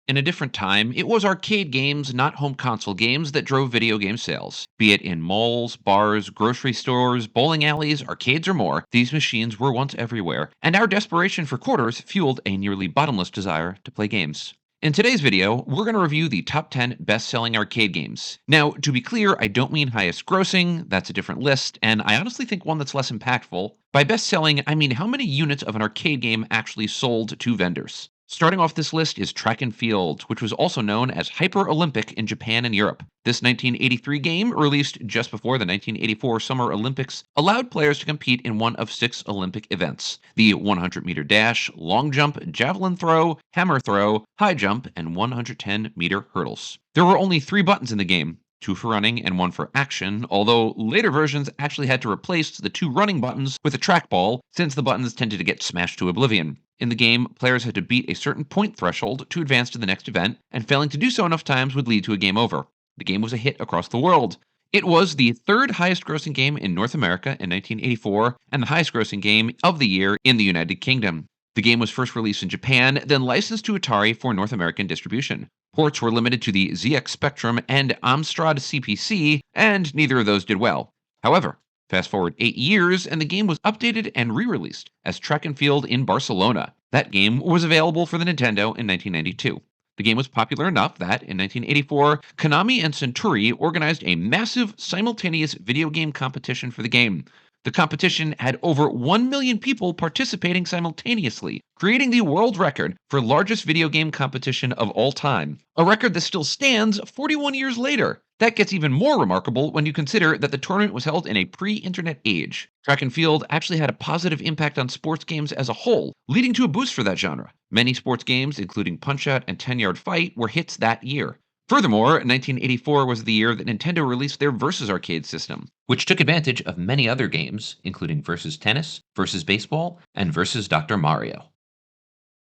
In a different time, it was arcade games, not home console games, that drove video game sales. Be it in malls, bars, grocery stores, bowling alleys, arcades, or more, these machines were once everywhere, and our desperation for quarters fueled a nearly bottomless desire to play games. In today's video, we're going to review the top 10 best-selling arcade games. Now, to be clear, I don't mean highest grossing, that's a different list, and I honestly think one that's less impactful. By best-selling, I mean how many units of an arcade game actually sold to vendors. Starting off this list is Track and Field, which was also known as Hyper Olympic in Japan and Europe. This 1983 game, released just before the 1984 Summer Olympics, allowed players to compete in one of 6 Olympic events: the 100-meter dash, long jump, javelin throw, hammer throw, high jump, and 110-meter hurdles. There were only 3 buttons in the game: 2 for running and 1 for action, although later versions actually had to replace the 2 running buttons with a trackball, since the buttons tended to get smashed to oblivion. In the game, players had to beat a certain point threshold to advance to the next event, and failing to do so enough times would lead to a game over. The game was a hit across the world. It was the 3rd highest grossing game in North America in 1984, and the highest grossing game of the year in the United Kingdom. The game was first released in Japan, then licensed to Atari for North American distribution. Ports were limited to the ZX Spectrum and Amstrad CPC, and neither of those did well. However, fast forward 8 years, and the game was updated and re-released as Track and Field in Barcelona. That game was available for the Nintendo in 1992. The game was popular enough that, in 1984, Konami and Centuri organized a massive, simultaneous video game competition for the game. The competition had over 1 million people participating simultaneously, creating the world record for largest video game competition of all time, a record that still stands 41 years later. That gets even more remarkable when you consider that the tournament was held in a pre-internet age. Track and Field actually had a positive impact on sports games as a whole, leading to a boost for that genre. Many sports games, including Punch-Out and 10-Yard Fight, were hits that year. Furthermore, 1984 was the year that Nintendo released their Versus arcade system, which took advantage of many other games, including Versus Tennis, Versus Baseball, and Versus Dr. Mario.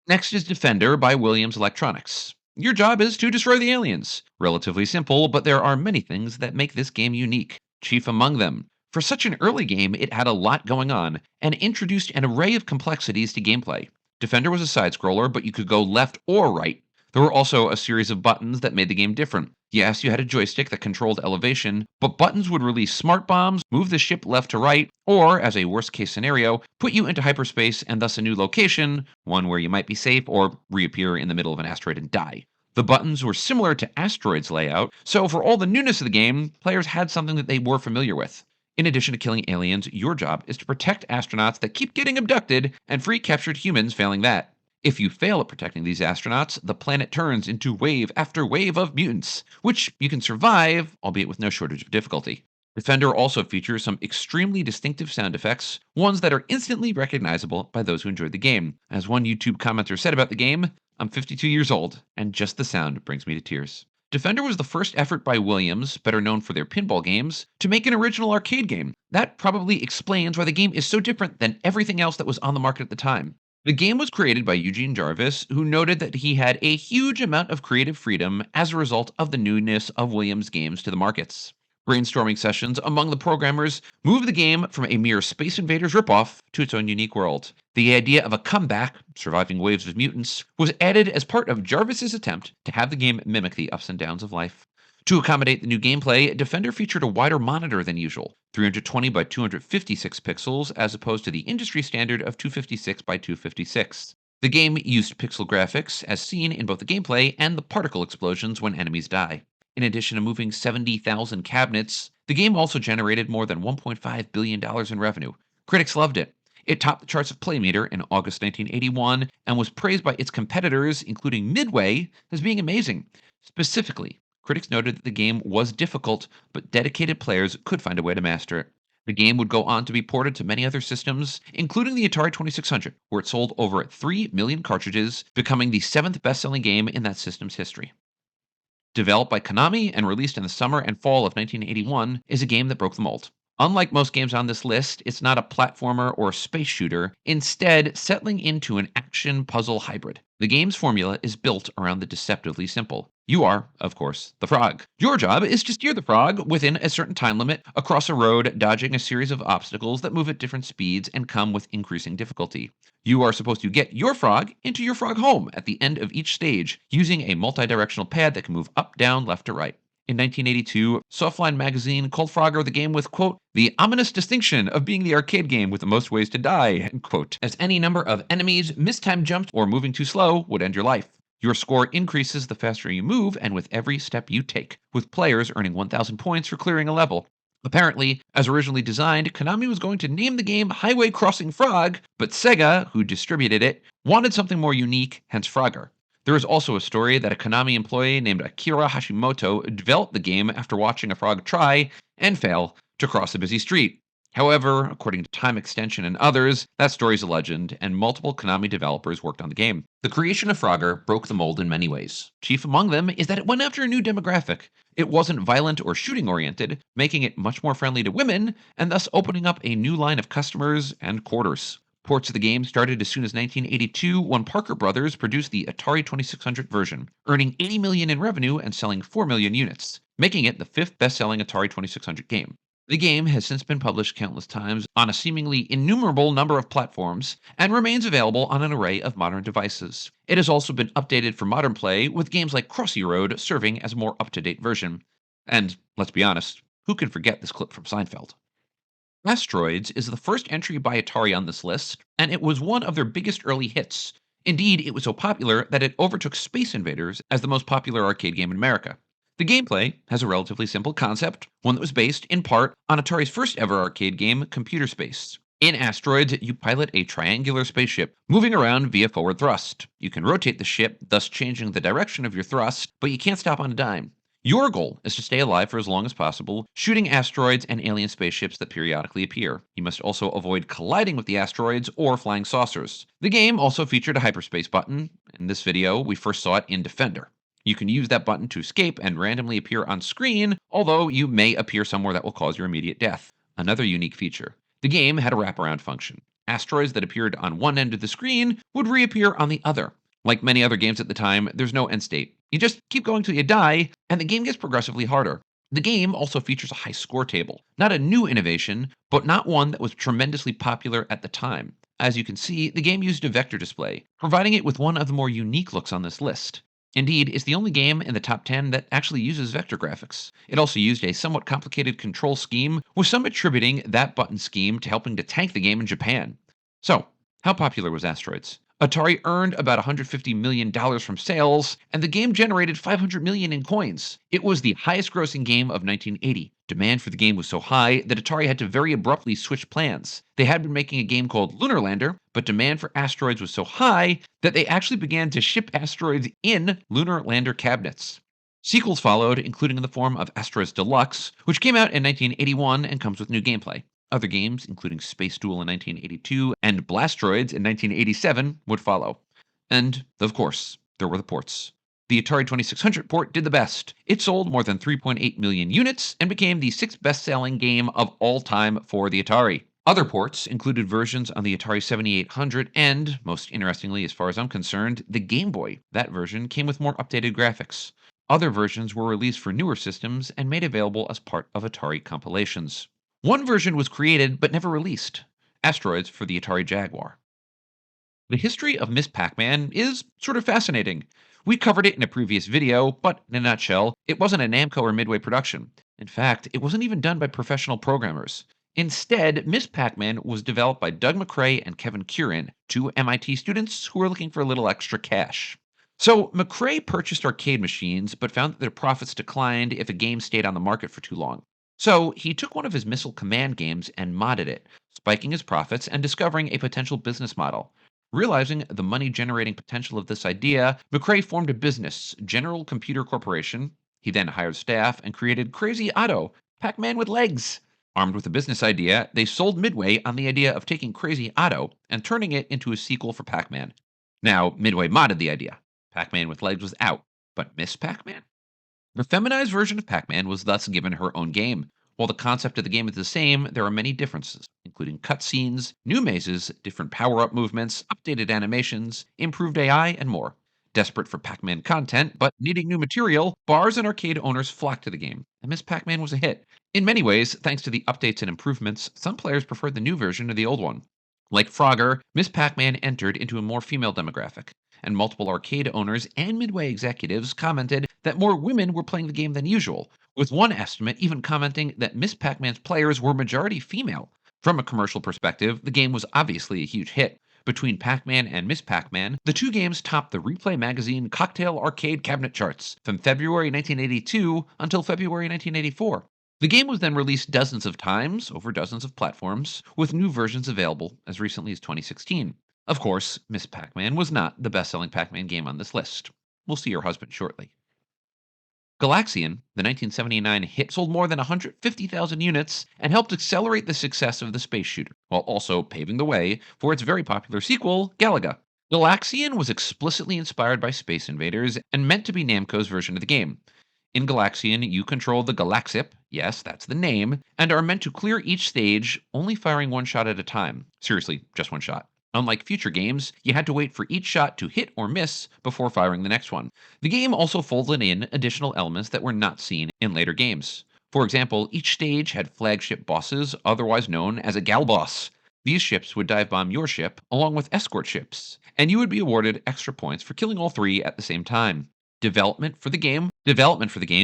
Next is Defender by Williams Electronics. Your job is to destroy the aliens. Relatively simple, but there are many things that make this game unique, chief among them. For such an early game, it had a lot going on, and introduced an array of complexities to gameplay. Defender was a side-scroller, but you could go left or right. There were also a series of buttons that made the game different. Yes, you had a joystick that controlled elevation, but buttons would release smart bombs, move the ship left to right, or, as a worst-case scenario, put you into hyperspace and thus a new location, one where you might be safe or reappear in the middle of an asteroid and die. The buttons were similar to Asteroids' layout, so for all the newness of the game, players had something that they were familiar with. In addition to killing aliens, your job is to protect astronauts that keep getting abducted and free captured humans failing that. If you fail at protecting these astronauts, the planet turns into wave after wave of mutants, which you can survive, albeit with no shortage of difficulty. Defender also features some extremely distinctive sound effects, ones that are instantly recognizable by those who enjoyed the game. As one YouTube commenter said about the game, "I'm 52 years old, and just the sound brings me to tears." Defender was the first effort by Williams, better known for their pinball games, to make an original arcade game. That probably explains why the game is so different than everything else that was on the market at the time. The game was created by Eugene Jarvis, who noted that he had a huge amount of creative freedom as a result of the newness of Williams' games to the markets. Brainstorming sessions among the programmers moved the game from a mere Space Invaders ripoff to its own unique world. The idea of a comeback, surviving waves of mutants, was added as part of Jarvis's attempt to have the game mimic the ups and downs of life. To accommodate the new gameplay, Defender featured a wider monitor than usual, 320 by 256 pixels as opposed to the industry standard of 256 by 256. The game used pixel graphics as seen in both the gameplay and the particle explosions when enemies die. In addition to moving 70,000 cabinets, the game also generated more than $1.5 billion in revenue. Critics loved it. It topped the charts of Playmeter in August 1981 and was praised by its competitors, including Midway, as being amazing. Specifically, critics noted that the game was difficult, but dedicated players could find a way to master it. The game would go on to be ported to many other systems, including the Atari 2600, where it sold over 3 million cartridges, becoming the 7th best-selling game in that system's history. Developed by Konami and released in the summer and fall of 1981, is a game that broke the mold. Unlike most games on this list, it's not a platformer or a space shooter, instead, settling into an action puzzle hybrid. The game's formula is built around the deceptively simple. You are, of course, the frog. Your job is to steer the frog within a certain time limit across a road, dodging a series of obstacles that move at different speeds and come with increasing difficulty. You are supposed to get your frog into your frog home at the end of each stage using a multi-directional pad that can move up, down, left, or right. In 1982, Softline magazine called Frogger the game with, quote, the ominous distinction of being the arcade game with the most ways to die, end quote, as any number of enemies, mistimed jumps, or moving too slow would end your life. Your score increases the faster you move and with every step you take, with players earning 1,000 points for clearing a level. Apparently, as originally designed, Konami was going to name the game Highway Crossing Frog, but Sega, who distributed it, wanted something more unique, hence Frogger. There is also a story that a Konami employee named Akira Hashimoto developed the game after watching a frog try and fail to cross a busy street. However, according to Time Extension and others, that story is a legend, and multiple Konami developers worked on the game. The creation of Frogger broke the mold in many ways. Chief among them is that it went after a new demographic. It wasn't violent or shooting oriented, making it much more friendly to women, and thus opening up a new line of customers and quarters. Ports of the game started as soon as 1982 when Parker Brothers produced the Atari 2600 version, earning $80 million in revenue and selling 4 million units, making it the fifth best-selling Atari 2600 game. The game has since been published countless times on a seemingly innumerable number of platforms and remains available on an array of modern devices. It has also been updated for modern play, with games like Crossy Road serving as a more up-to-date version. And, let's be honest, who can forget this clip from Seinfeld? Asteroids is the first entry by Atari on this list, and it was one of their biggest early hits. Indeed, it was so popular that it overtook Space Invaders as the most popular arcade game in America. The gameplay has a relatively simple concept, one that was based, in part, on Atari's first ever arcade game, Computer Space. In Asteroids, you pilot a triangular spaceship, moving around via forward thrust. You can rotate the ship, thus changing the direction of your thrust, but you can't stop on a dime. Your goal is to stay alive for as long as possible, shooting asteroids and alien spaceships that periodically appear. You must also avoid colliding with the asteroids or flying saucers. The game also featured a hyperspace button. In this video, we first saw it in Defender. You can use that button to escape and randomly appear on screen, although you may appear somewhere that will cause your immediate death. Another unique feature. The game had a wraparound function. Asteroids that appeared on one end of the screen would reappear on the other. Like many other games at the time, there's no end state. You just keep going till you die, and the game gets progressively harder. The game also features a high score table. Not a new innovation, but not one that was tremendously popular at the time. As you can see, the game used a vector display, providing it with one of the more unique looks on this list. Indeed, it's the only game in the top 10 that actually uses vector graphics. It also used a somewhat complicated control scheme, with some attributing that button scheme to helping to tank the game in Japan. So, how popular was Asteroids? Atari earned about $150 million from sales, and the game generated $500 million in coins. It was the highest grossing game of 1980. Demand for the game was so high that Atari had to very abruptly switch plans. They had been making a game called Lunar Lander, but demand for Asteroids was so high that they actually began to ship Asteroids in Lunar Lander cabinets. Sequels followed, including in the form of Asteroids Deluxe, which came out in 1981 and comes with new gameplay. Other games, including Space Duel in 1982 and Blastroids in 1987, would follow. And, of course, there were the ports. The Atari 2600 port did the best. It sold more than 3.8 million units and became the sixth best-selling game of all time for the Atari. Other ports included versions on the Atari 7800 and, most interestingly as far as I'm concerned, the Game Boy. That version came with more updated graphics. Other versions were released for newer systems and made available as part of Atari compilations. One version was created but never released, Asteroids for the Atari Jaguar. The history of Miss Pac-Man is sort of fascinating. We covered it in a previous video, but in a nutshell, it wasn't a Namco or Midway production. In fact, it wasn't even done by professional programmers. Instead, Miss Pac-Man was developed by Doug McRae and Kevin Curran, two MIT students who were looking for a little extra cash. So, McRae purchased arcade machines, but found that their profits declined if a game stayed on the market for too long. So, he took one of his Missile Command games and modded it, spiking his profits and discovering a potential business model. Realizing the money-generating potential of this idea, McRae formed a business, General Computer Corporation. He then hired staff and created Crazy Otto, Pac-Man with legs. Armed with a business idea, they sold Midway on the idea of taking Crazy Otto and turning it into a sequel for Pac-Man. Now, Midway modded the idea. Pac-Man with legs was out, but Miss Pac-Man? The feminized version of Pac-Man was thus given her own game. While the concept of the game is the same, there are many differences, including cutscenes, new mazes, different power up movements, updated animations, improved AI, and more. Desperate for Pac Man content, but needing new material, bars and arcade owners flocked to the game, and Miss Pac Man was a hit. In many ways, thanks to the updates and improvements, some players preferred the new version to the old one. Like Frogger, Miss Pac Man entered into a more female demographic, and multiple arcade owners and Midway executives commented that more women were playing the game than usual, with one estimate even commenting that Miss Pac Man's players were majority female. From a commercial perspective, the game was obviously a huge hit. Between Pac Man and Miss Pac Man, the two games topped the Replay magazine cocktail arcade cabinet charts from February 1982 until February 1984. The game was then released dozens of times over dozens of platforms, with new versions available as recently as 2016. Of course, Miss Pac Man was not the best selling Pac Man game on this list. We'll see your husband shortly. Galaxian, the 1979 hit, sold more than 150,000 units and helped accelerate the success of the space shooter, while also paving the way for its very popular sequel, Galaga. Galaxian was explicitly inspired by Space Invaders and meant to be Namco's version of the game. In Galaxian, you control the Galaxip, yes, that's the name, and are meant to clear each stage, only firing one shot at a time. Seriously, just one shot. Unlike future games, you had to wait for each shot to hit or miss before firing the next one. The game also folded in additional elements that were not seen in later games. For example, each stage had flagship bosses, otherwise known as a gal boss. These ships would dive bomb your ship, along with escort ships, and you would be awarded extra points for killing all three at the same time. Development for the game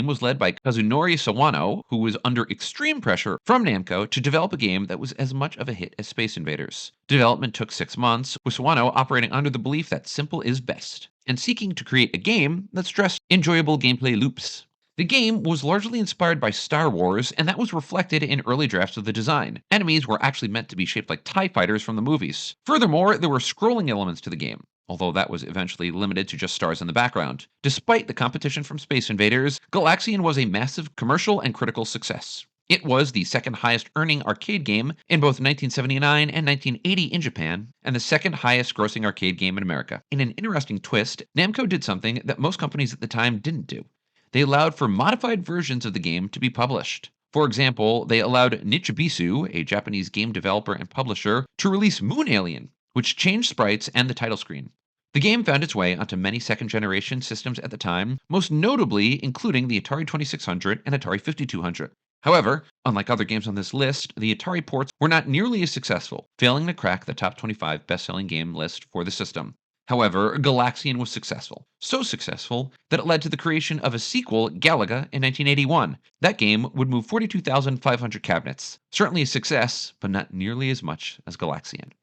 was led by Kazunori Sawano, who was under extreme pressure from Namco to develop a game that was as much of a hit as Space Invaders. Development took 6 months, with Sawano operating under the belief that simple is best, and seeking to create a game that stressed enjoyable gameplay loops. The game was largely inspired by Star Wars, and that was reflected in early drafts of the design. Enemies were actually meant to be shaped like TIE fighters from the movies. Furthermore, there were scrolling elements to the game, although that was eventually limited to just stars in the background. Despite the competition from Space Invaders, Galaxian was a massive commercial and critical success. It was the second highest earning arcade game in both 1979 and 1980 in Japan, and the second highest grossing arcade game in America. In an interesting twist, Namco did something that most companies at the time didn't do. They allowed for modified versions of the game to be published. For example, they allowed Nichibisu, a Japanese game developer and publisher, to release Moon Alien, which changed sprites and the title screen. The game found its way onto many second-generation systems at the time, most notably including the Atari 2600 and Atari 5200. However, unlike other games on this list, the Atari ports were not nearly as successful, failing to crack the top 25 best-selling game list for the system. However, Galaxian was successful. So successful that it led to the creation of a sequel, Galaga, in 1981. That game would move 42,500 cabinets. Certainly a success, but not nearly as much as Galaxian.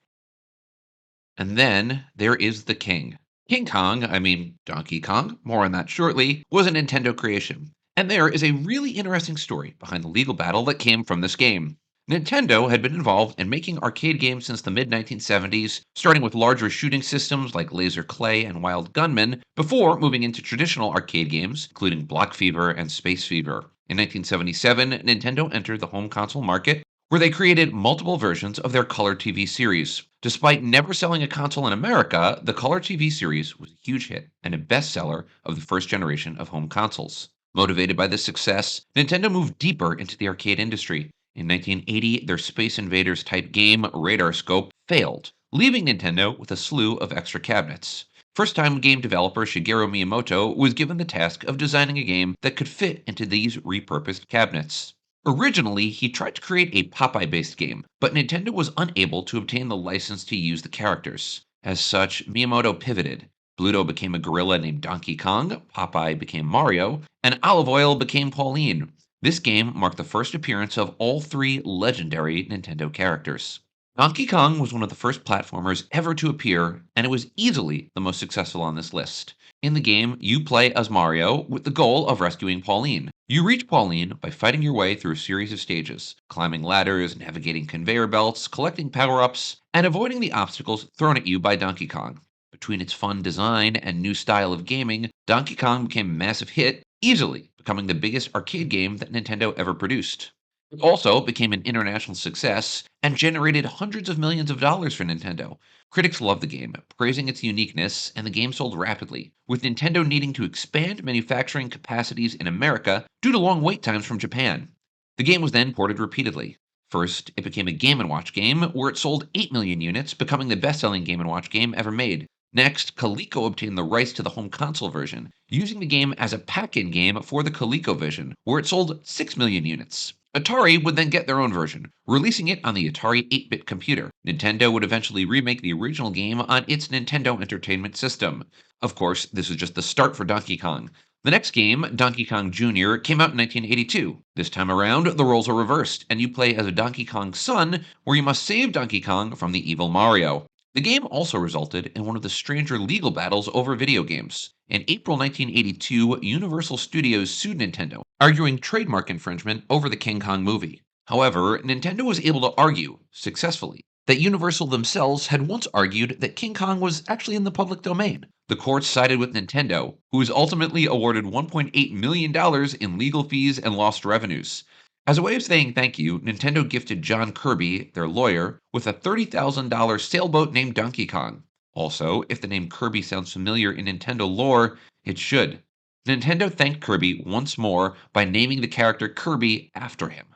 And then there is the king. Donkey Kong, more on that shortly, was a Nintendo creation. And there is a really interesting story behind the legal battle that came from this game. Nintendo had been involved in making arcade games since the mid-1970s, starting with larger shooting systems like Laser Clay and Wild Gunman, before moving into traditional arcade games, including Block Fever and Space Fever. In 1977, Nintendo entered the home console market, where they created multiple versions of their Color TV series. Despite never selling a console in America, the Color TV series was a huge hit and a bestseller of the first generation of home consoles. Motivated by this success, Nintendo moved deeper into the arcade industry. In 1980, their Space Invaders type game, Radar Scope, failed, leaving Nintendo with a slew of extra cabinets. First-time game developer Shigeru Miyamoto was given the task of designing a game that could fit into these repurposed cabinets. Originally, he tried to create a Popeye-based game, but Nintendo was unable to obtain the license to use the characters. As such, Miyamoto pivoted. Bluto became a gorilla named Donkey Kong, Popeye became Mario, and Olive Oil became Pauline. This game marked the first appearance of all three legendary Nintendo characters. Donkey Kong was one of the first platformers ever to appear, and it was easily the most successful on this list. In the game, you play as Mario with the goal of rescuing Pauline. You reach Pauline by fighting your way through a series of stages, climbing ladders, navigating conveyor belts, collecting power-ups, and avoiding the obstacles thrown at you by Donkey Kong. Between its fun design and new style of gaming, Donkey Kong became a massive hit, easily becoming the biggest arcade game that Nintendo ever produced. It also became an international success and generated hundreds of millions of dollars for Nintendo. Critics loved the game, praising its uniqueness, and the game sold rapidly, with Nintendo needing to expand manufacturing capacities in America due to long wait times from Japan. The game was then ported repeatedly. First, it became a Game & Watch game, where it sold 8 million units, becoming the best-selling Game & Watch game ever made. Next, Coleco obtained the rights to the home console version, using the game as a pack-in game for the ColecoVision, where it sold 6 million units. Atari would then get their own version, releasing it on the Atari 8-bit computer. Nintendo would eventually remake the original game on its Nintendo Entertainment System. Of course, this was just the start for Donkey Kong. The next game, Donkey Kong Jr., came out in 1982. This time around, the roles are reversed, and you play as a Donkey Kong son, where you must save Donkey Kong from the evil Mario. The game also resulted in one of the stranger legal battles over video games. In April 1982, Universal Studios sued Nintendo, arguing trademark infringement over the King Kong movie. However, Nintendo was able to argue, successfully, that Universal themselves had once argued that King Kong was actually in the public domain. The courts sided with Nintendo, who was ultimately awarded $1.8 million in legal fees and lost revenues. As a way of saying thank you, Nintendo gifted John Kirby, their lawyer, with a $30,000 sailboat named Donkey Kong. Also, if the name Kirby sounds familiar in Nintendo lore, it should. Nintendo thanked Kirby once more by naming the character Kirby after him.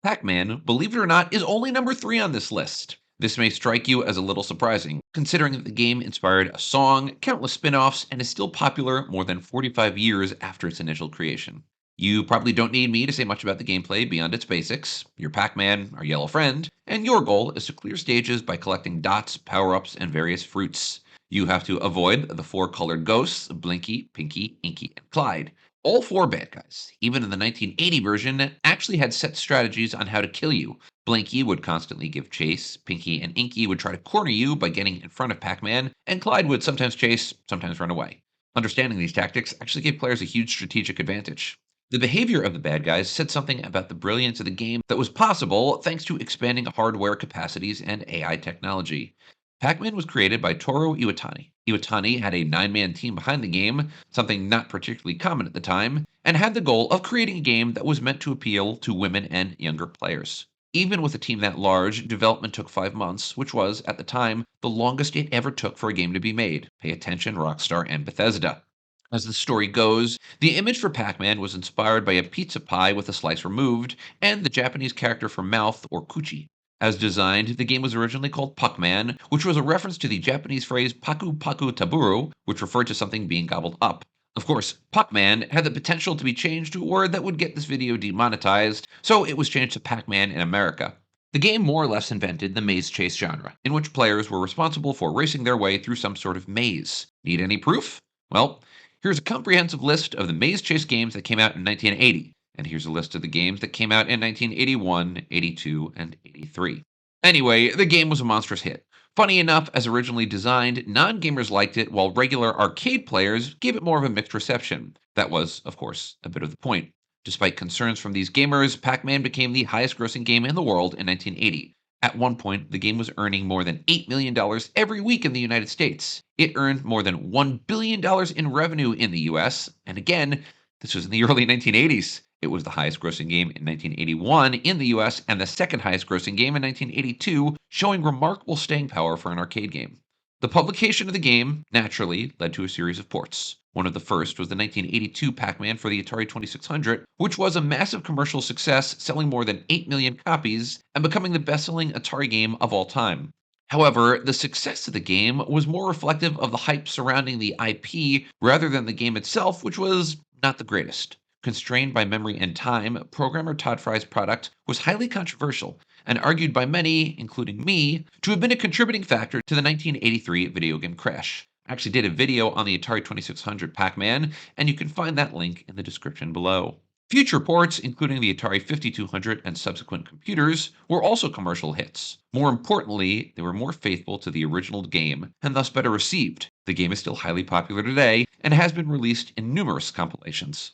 Pac-Man, believe it or not, is only number 3 on this list. This may strike you as a little surprising, considering that the game inspired a song, countless spin-offs, and is still popular more than 45 years after its initial creation. You probably don't need me to say much about the gameplay beyond its basics. You're Pac-Man, our yellow friend, and your goal is to clear stages by collecting dots, power-ups, and various fruits. You have to avoid the 4 colored ghosts, Blinky, Pinky, Inky, and Clyde. All 4 bad guys, even in the 1980 version, actually had set strategies on how to kill you. Blinky would constantly give chase, Pinky and Inky would try to corner you by getting in front of Pac-Man, and Clyde would sometimes chase, sometimes run away. Understanding these tactics actually gave players a huge strategic advantage. The behavior of the bad guys said something about the brilliance of the game that was possible thanks to expanding hardware capacities and AI technology. Pac-Man was created by Toru Iwatani. Iwatani had a 9-man team behind the game, something not particularly common at the time, and had the goal of creating a game that was meant to appeal to women and younger players. Even with a team that large, development took 5 months, which was, at the time, the longest it ever took for a game to be made. Pay attention, Rockstar and Bethesda. As the story goes, the image for Pac-Man was inspired by a pizza pie with a slice removed, and the Japanese character for mouth, or kuchi. As designed, the game was originally called Pac-Man, which was a reference to the Japanese phrase paku paku taburu, which referred to something being gobbled up. Of course, Pac-Man had the potential to be changed to a word that would get this video demonetized, so it was changed to Pac-Man in America. The game more or less invented the maze chase genre, in which players were responsible for racing their way through some sort of maze. Need any proof? Well, here's a comprehensive list of the maze chase games that came out in 1980, and here's a list of the games that came out in 1981, 82, and 83. Anyway, the game was a monstrous hit. Funny enough, as originally designed, non-gamers liked it while regular arcade players gave it more of a mixed reception. That was, of course, a bit of the point. Despite concerns from these gamers, Pac-Man became the highest-grossing game in the world in 1980. At one point, the game was earning more than $8 million every week in the United States. It earned more than $1 billion in revenue in the US, and again, this was in the early 1980s. It was the highest grossing game in 1981 in the US and the second highest grossing game in 1982, showing remarkable staying power for an arcade game. The publication of the game, naturally, led to a series of ports. One of the first was the 1982 Pac-Man for the Atari 2600, which was a massive commercial success, selling more than 8 million copies and becoming the best-selling Atari game of all time. However, the success of the game was more reflective of the hype surrounding the IP rather than the game itself, which was not the greatest. Constrained by memory and time, programmer Todd Fry's product was highly controversial and argued by many, including me, to have been a contributing factor to the 1983 video game crash. I actually did a video on the Atari 2600 Pac-Man, and you can find that link in the description below. Future ports, including the Atari 5200 and subsequent computers, were also commercial hits. More importantly, they were more faithful to the original game, and thus better received. The game is still highly popular today, and has been released in numerous compilations.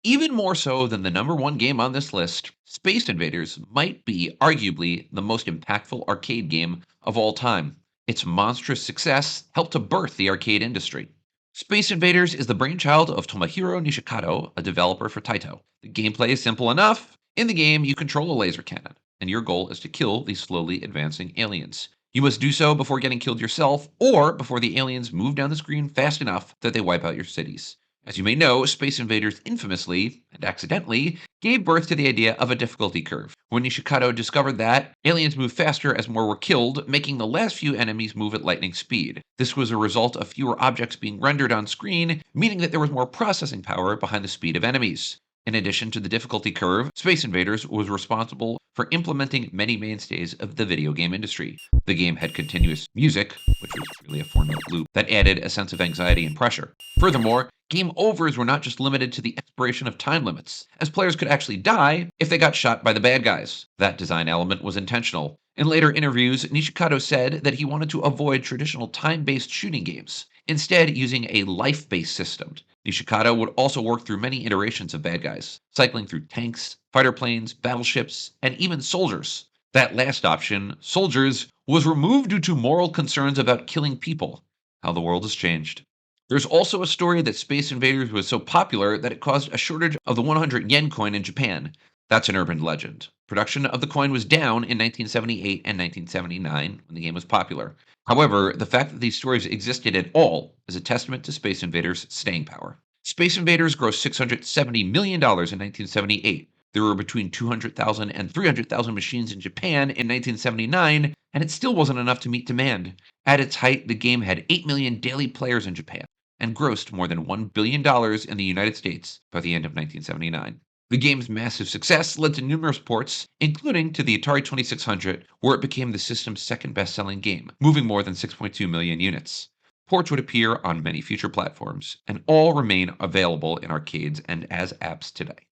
Even more so than the number 1 game on this list, Space Invaders might be arguably the most impactful arcade game of all time. Its monstrous success helped to birth the arcade industry. Space Invaders is the brainchild of Tomohiro Nishikado, a developer for Taito. The gameplay is simple enough. In the game, you control a laser cannon, and your goal is to kill these slowly advancing aliens. You must do so before getting killed yourself, or before the aliens move down the screen fast enough that they wipe out your cities. As you may know, Space Invaders infamously, and accidentally, gave birth to the idea of a difficulty curve. When Nishikado discovered that, aliens move faster as more were killed, making the last few enemies move at lightning speed. This was a result of fewer objects being rendered on screen, meaning that there was more processing power behind the speed of enemies. In addition to the difficulty curve, Space Invaders was responsible for implementing many mainstays of the video game industry. The game had continuous music, which was really a 4-note loop, that added a sense of anxiety and pressure. Furthermore, game overs were not just limited to the expiration of time limits, as players could actually die if they got shot by the bad guys. That design element was intentional. In later interviews, Nishikado said that he wanted to avoid traditional time-based shooting games, instead using a life-based system. Nishikado would also work through many iterations of bad guys, cycling through tanks, fighter planes, battleships, and even soldiers. That last option, soldiers, was removed due to moral concerns about killing people. How the world has changed. There's also a story that Space Invaders was so popular that it caused a shortage of the 100 yen coin in Japan. That's an urban legend. Production of the coin was down in 1978 and 1979 when the game was popular. However, the fact that these stories existed at all is a testament to Space Invaders' staying power. Space Invaders grossed $670 million in 1978. There were between 200,000 and 300,000 machines in Japan in 1979, and it still wasn't enough to meet demand. At its height, the game had 8 million daily players in Japan and grossed more than $1 billion in the United States by the end of 1979. The game's massive success led to numerous ports, including to the Atari 2600, where it became the system's second best-selling game, moving more than 6.2 million units. Ports would appear on many future platforms, and all remain available in arcades and as apps today.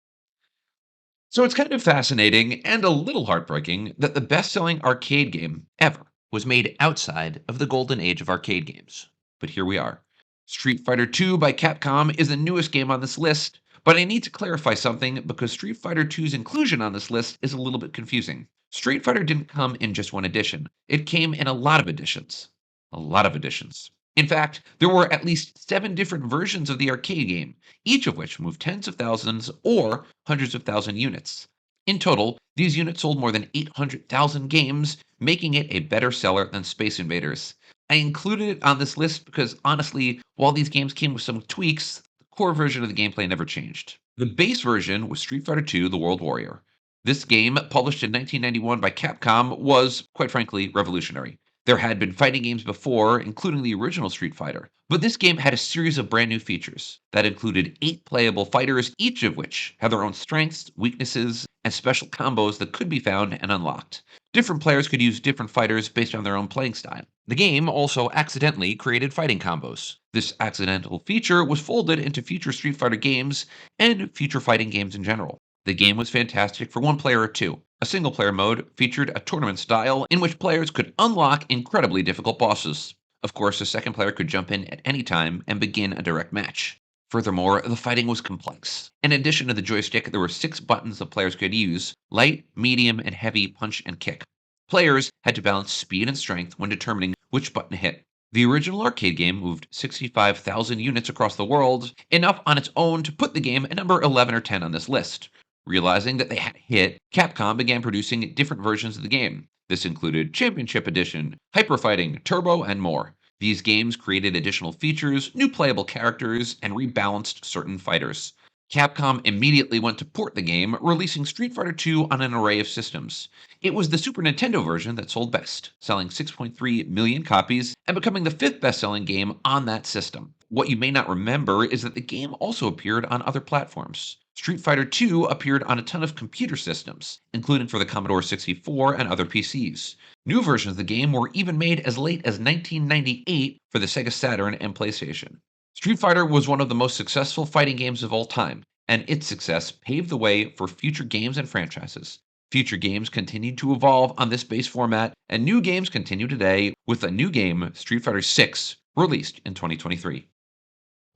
So it's kind of fascinating and a little heartbreaking that the best-selling arcade game ever was made outside of the golden age of arcade games. But here we are. Street Fighter II by Capcom is the newest game on this list, but I need to clarify something because Street Fighter II's inclusion on this list is a little bit confusing. Street Fighter didn't come in just one edition. It came in a lot of editions. A lot of editions. In fact, there were at least 7 different versions of the arcade game, each of which moved tens of thousands or hundreds of thousand units. In total, these units sold more than 800,000 games, making it a better seller than Space Invaders. I included it on this list because honestly, while these games came with some tweaks, the core version of the gameplay never changed. The base version was Street Fighter II: The World Warrior. This game, published in 1991 by Capcom, was, quite frankly, revolutionary. There had been fighting games before, including the original Street Fighter, but this game had a series of brand new features that included 8 playable fighters, each of which had their own strengths, weaknesses, and special combos that could be found and unlocked. Different players could use different fighters based on their own playing style. The game also accidentally created fighting combos. This accidental feature was folded into future Street Fighter games and future fighting games in general. The game was fantastic for one player or two. A single-player mode featured a tournament style in which players could unlock incredibly difficult bosses. Of course, a second player could jump in at any time and begin a direct match. Furthermore, the fighting was complex. In addition to the joystick, there were 6 buttons the players could use: light, medium, and heavy punch and kick. Players had to balance speed and strength when determining which button to hit. The original arcade game moved 65,000 units across the world, enough on its own to put the game at number 11 or 10 on this list. Realizing that they had a hit, Capcom began producing different versions of the game. This included Championship Edition, Hyper Fighting, Turbo, and more. These games created additional features, new playable characters, and rebalanced certain fighters. Capcom immediately went to port the game, releasing Street Fighter II on an array of systems. It was the Super Nintendo version that sold best, selling 6.3 million copies and becoming the 5th best-selling game on that system. What you may not remember is that the game also appeared on other platforms. Street Fighter II appeared on a ton of computer systems, including for the Commodore 64 and other PCs. New versions of the game were even made as late as 1998 for the Sega Saturn and PlayStation. Street Fighter was one of the most successful fighting games of all time, and its success paved the way for future games and franchises. Future games continued to evolve on this base format, and new games continue today with a new game, Street Fighter VI, released in 2023.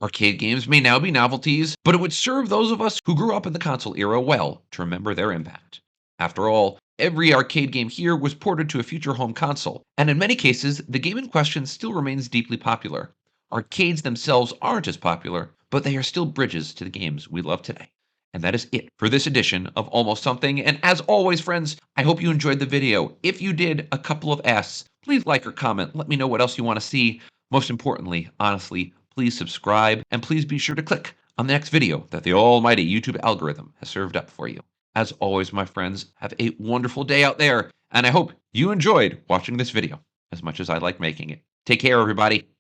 Arcade games may now be novelties, but it would serve those of us who grew up in the console era well to remember their impact. After all, every arcade game here was ported to a future home console, and in many cases, the game in question still remains deeply popular. Arcades themselves aren't as popular, but they are still bridges to the games we love today. And that is it for this edition of Almost Something, and as always, friends, I hope you enjoyed the video. If you did, a couple of asks. Please like or comment, let me know what else you want to see. Most importantly, honestly, please subscribe, and please be sure to click on the next video that the almighty YouTube algorithm has served up for you. As always, my friends, have a wonderful day out there, and I hope you enjoyed watching this video as much as I like making it. Take care, everybody.